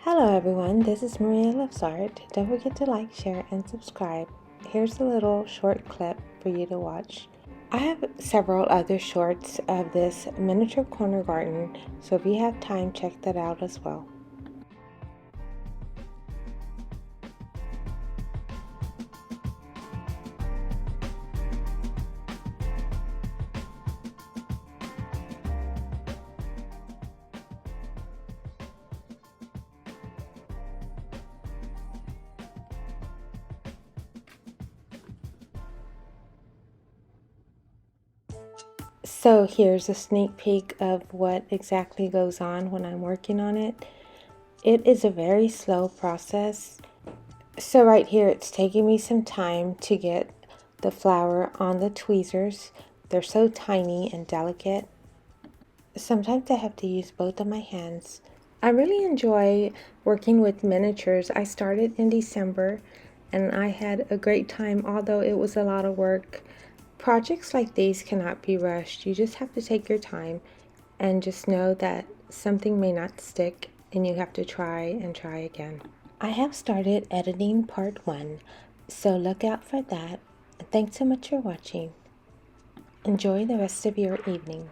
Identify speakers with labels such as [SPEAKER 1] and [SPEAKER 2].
[SPEAKER 1] Hello everyone, this is Maria Loves Art. Don't forget to like, share, and subscribe. Here's a little short clip for you to watch. I have several other shorts of this miniature corner garden, so if you have time, check that out as well. So here's a sneak peek of what exactly goes on when I'm working on it. It is a very slow process. So right here it's taking me some time to get the flower on the tweezers. They're so tiny and delicate. Sometimes I have to use both of my hands. I really enjoy working with miniatures. I started in December and I had a great time, although it was a lot of work. Projects like these cannot be rushed. You just have to take your time and just know that something may not stick and you have to try and try again. I have started editing part 1, so look out for that. Thanks so much for watching. Enjoy the rest of your evening.